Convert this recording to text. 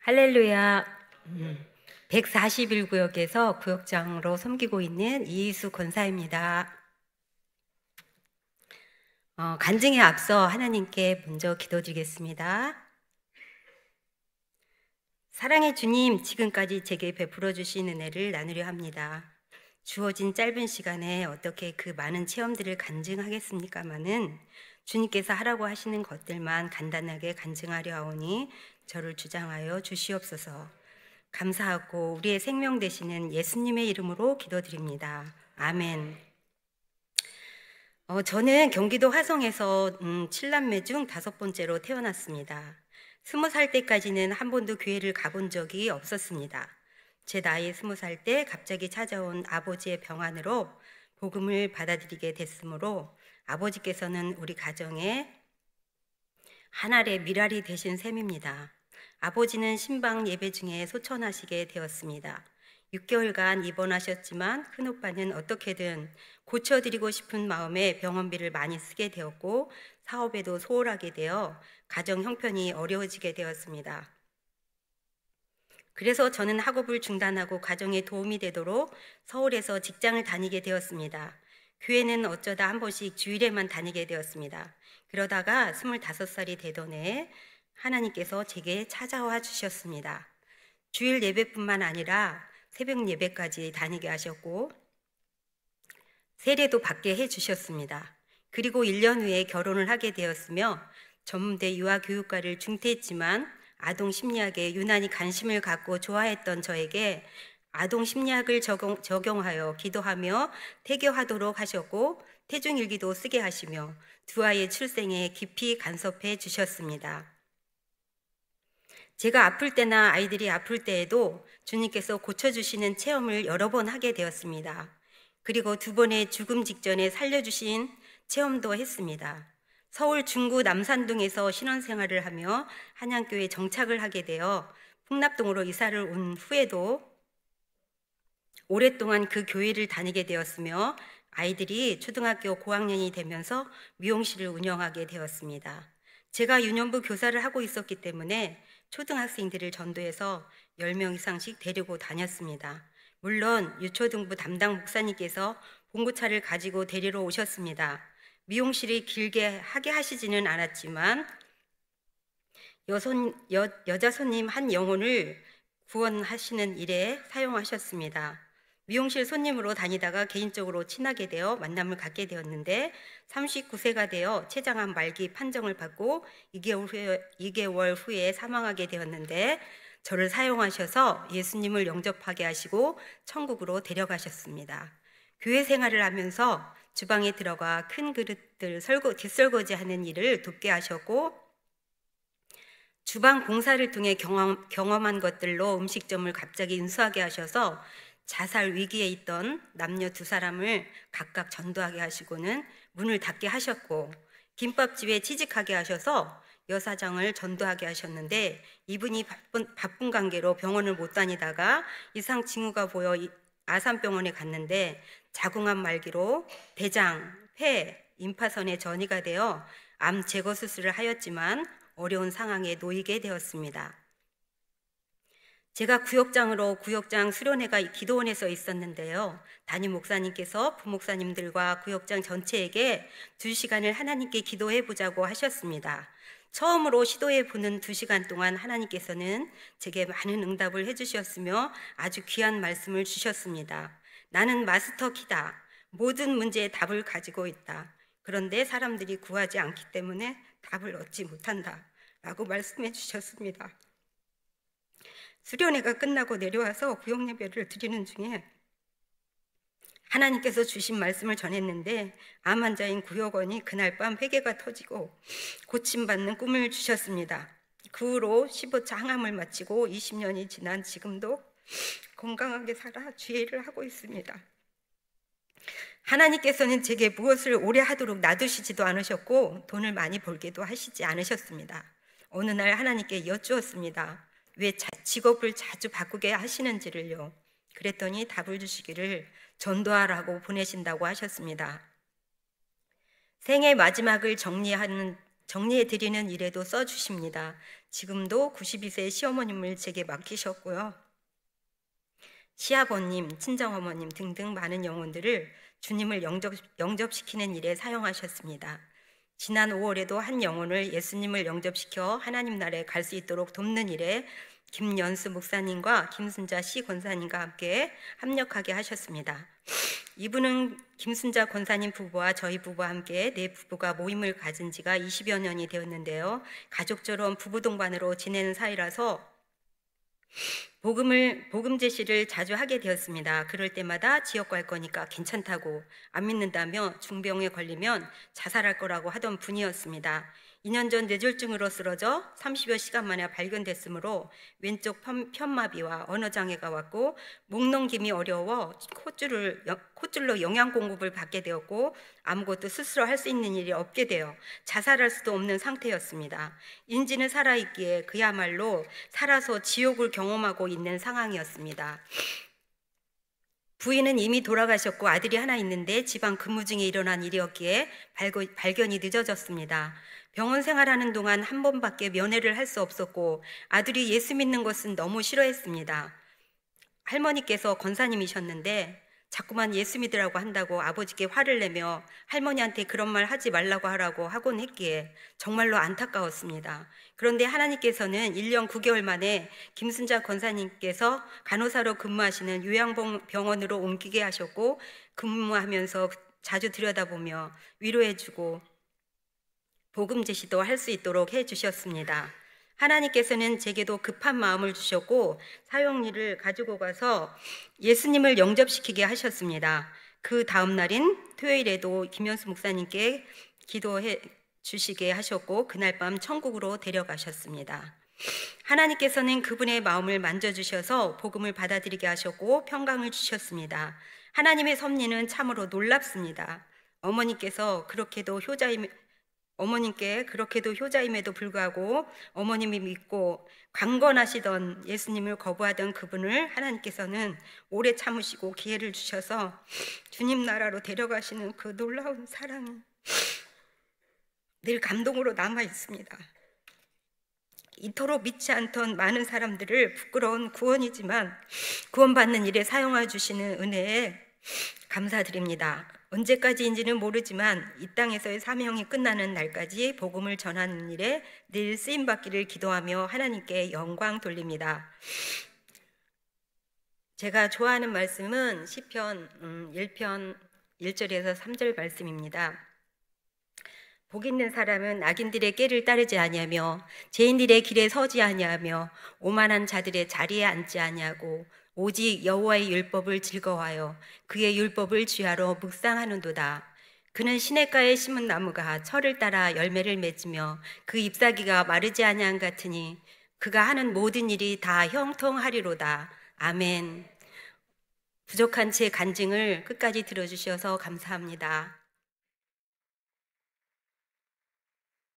할렐루야. 141구역에서 구역장으로 섬기고 있는 이희수 권사입니다. 간증에 앞서 하나님께 먼저 기도드리겠습니다. 사랑의 주님, 지금까지 제게 베풀어 주신 은혜를 나누려 합니다. 주어진 짧은 시간에 어떻게 그 많은 체험들을 간증하겠습니까마는 주님께서 하라고 하시는 것들만 간단하게 간증하려 하오니 저를 주장하여 주시옵소서. 감사하고 우리의 생명 되시는 예수님의 이름으로 기도드립니다. 아멘. 저는 경기도 화성에서 7남매 중 5번째로 태어났습니다. 20살 때까지는 한 번도 교회를 가본 적이 없었습니다. 제 나이 20살 때 갑자기 찾아온 아버지의 병환으로 복음을 받아들이게 됐으므로 아버지께서는 우리 가정에 한 알의 밀알이 되신 셈입니다. 아버지는 신방 예배 중에 소천하시게 되었습니다. 6개월간 입원하셨지만 큰오빠는 어떻게든 고쳐드리고 싶은 마음에 병원비를 많이 쓰게 되었고 사업에도 소홀하게 되어 가정 형편이 어려워지게 되었습니다. 그래서 저는 학업을 중단하고 가정에 도움이 되도록 서울에서 직장을 다니게 되었습니다. 교회는 어쩌다 한 번씩 주일에만 다니게 되었습니다. 그러다가 25살이 되던 해에 하나님께서 제게 찾아와 주셨습니다. 주일 예배뿐만 아니라 새벽 예배까지 다니게 하셨고 세례도 받게 해주셨습니다. 그리고 1년 후에 결혼을 하게 되었으며 전문대 유아교육과를 중퇴했지만 아동 심리학에 유난히 관심을 갖고 좋아했던 저에게 아동 심리학을 적용하여 기도하며 태교하도록 하셨고 태중일기도 쓰게 하시며 두 아이의 출생에 깊이 간섭해 주셨습니다. 제가 아플 때나 아이들이 아플 때에도 주님께서 고쳐주시는 체험을 여러 번 하게 되었습니다. 그리고 2번의 죽음 직전에 살려주신 체험도 했습니다. 서울 중구 남산동에서 신혼생활을 하며 한양교회에 정착을 하게 되어 풍납동으로 이사를 온 후에도 오랫동안 그 교회를 다니게 되었으며 아이들이 초등학교 고학년이 되면서 미용실을 운영하게 되었습니다. 제가 유년부 교사를 하고 있었기 때문에 초등학생들을 전도해서 10명 이상씩 데리고 다녔습니다. 물론 유초등부 담당 목사님께서 봉구차를 가지고 데리러 오셨습니다. 미용실이 길게 하게 하시지는 않았지만 여자 손님 한 영혼을 구원하시는 일에 사용하셨습니다. 미용실 손님으로 다니다가 개인적으로 친하게 되어 만남을 갖게 되었는데 39세가 되어 췌장암 말기 판정을 받고 2개월 후에 사망하게 되었는데 저를 사용하셔서 예수님을 영접하게 하시고 천국으로 데려가셨습니다. 교회 생활을 하면서 주방에 들어가 큰 그릇들 뒷설거지하는 일을 돕게 하셨고 주방 봉사를 통해 경험한 것들로 음식점을 갑자기 인수하게 하셔서 자살 위기에 있던 남녀 2사람을 각각 전도하게 하시고는 문을 닫게 하셨고 김밥집에 취직하게 하셔서 여사장을 전도하게 하셨는데 이분이 바쁜 관계로 병원을 못 다니다가 이상 징후가 보여 아산병원에 갔는데 자궁암 말기로 대장, 폐, 임파선에 전이가 되어 암 제거 수술을 하였지만 어려운 상황에 놓이게 되었습니다. 제가 구역장으로 구역장 수련회가 기도원에서 있었는데요. 담임 목사님께서 부목사님들과 구역장 전체에게 2시간을 하나님께 기도해 보자고 하셨습니다. 처음으로 시도해 보는 2시간 동안 하나님께서는 제게 많은 응답을 해주셨으며 아주 귀한 말씀을 주셨습니다. 나는 마스터 키다. 모든 문제에 답을 가지고 있다. 그런데 사람들이 구하지 않기 때문에 답을 얻지 못한다. 라고 말씀해 주셨습니다. 수련회가 끝나고 내려와서 구역 예배를 드리는 중에 하나님께서 주신 말씀을 전했는데 암 환자인 구역원이 그날 밤 회개가 터지고 고침받는 꿈을 주셨습니다. 그 후로 15차 항암을 마치고 20년이 지난 지금도 건강하게 살아 주의를 하고 있습니다. 하나님께서는 제게 무엇을 오래 하도록 놔두시지도 않으셨고 돈을 많이 벌게도 하시지 않으셨습니다. 어느 날 하나님께 여쭈었습니다. 왜 직업을 자주 바꾸게 하시는지를요. 그랬더니 답을 주시기를 전도하라고 보내신다고 하셨습니다. 생의 마지막을 정리해 드리는 일에도 써주십니다. 지금도 92세 시어머님을 제게 맡기셨고요. 시아버님, 친정어머님 등등 많은 영혼들을 주님을 영접시키는 일에 사용하셨습니다. 지난 5월에도 한 영혼을 예수님을 영접시켜 하나님 나라에 갈 수 있도록 돕는 일에 김연수 목사님과 김순자 시 권사님과 함께 합력하게 하셨습니다. 이분은 김순자 권사님 부부와 저희 부부와 함께 네 부부가 모임을 가진 지가 20여 년이 되었는데요. 가족처럼 부부 동반으로 지내는 사이라서 복음 제시를 자주 하게 되었습니다. 그럴 때마다 지역 갈 거니까 괜찮다고, 안 믿는다며 중병에 걸리면 자살할 거라고 하던 분이었습니다. 2년 전 뇌졸중으로 쓰러져 30여 시간 만에 발견됐으므로 왼쪽 편마비와 언어장애가 왔고 목넘김이 어려워 콧줄로 영양 공급을 받게 되었고 아무것도 스스로 할 수 있는 일이 없게 되어 자살할 수도 없는 상태였습니다. 인지는 살아있기에 그야말로 살아서 지옥을 경험하고 있는 상황이었습니다. 부인은 이미 돌아가셨고 아들이 하나 있는데 지방 근무 중에 일어난 일이었기에 발견이 늦어졌습니다. 병원 생활하는 동안 한 번밖에 면회를 할 수 없었고 아들이 예수 믿는 것은 너무 싫어했습니다. 할머니께서 권사님이셨는데 자꾸만 예수 믿으라고 한다고 아버지께 화를 내며 할머니한테 그런 말 하지 말라고 하라고 하곤 했기에 정말로 안타까웠습니다. 그런데 하나님께서는 1년 9개월 만에 김순자 권사님께서 간호사로 근무하시는 요양병원으로 옮기게 하셨고 근무하면서 자주 들여다보며 위로해주고 복음 제시도 할 수 있도록 해주셨습니다. 하나님께서는 제게도 급한 마음을 주셨고 사용일을 가지고 가서 예수님을 영접시키게 하셨습니다. 그 다음 날인 토요일에도 김연수 목사님께 기도해 주시게 하셨고 그날 밤 천국으로 데려가셨습니다. 하나님께서는 그분의 마음을 만져주셔서 복음을 받아들이게 하셨고 평강을 주셨습니다. 하나님의 섭리는 참으로 놀랍습니다. 어머니께 그렇게도 효자임에도 불구하고 어머님이 믿고 강건하시던 예수님을 거부하던 그분을 하나님께서는 오래 참으시고 기회를 주셔서 주님 나라로 데려가시는 그 놀라운 사랑이 늘 감동으로 남아 있습니다. 이토록 믿지 않던 많은 사람들을 부끄러운 구원이지만 구원받는 일에 사용해 주시는 은혜에 감사드립니다. 언제까지인지는 모르지만 이 땅에서의 사명이 끝나는 날까지 복음을 전하는 일에 늘 쓰임받기를 기도하며 하나님께 영광 돌립니다. 제가 좋아하는 말씀은 시편 1편 1절에서 3절 말씀입니다. 복 있는 사람은 악인들의 꾀를 따르지 아니하며 죄인들의 길에 서지 아니하며 오만한 자들의 자리에 앉지 아니하고 오직 여호와의 율법을 즐거워하여 그의 율법을 주야로 묵상하는도다. 그는 시냇가에 심은 나무가 철을 따라 열매를 맺으며 그 잎사귀가 마르지 아니한 같으니 그가 하는 모든 일이 다 형통하리로다. 아멘. 부족한 제 간증을 끝까지 들어주셔서 감사합니다.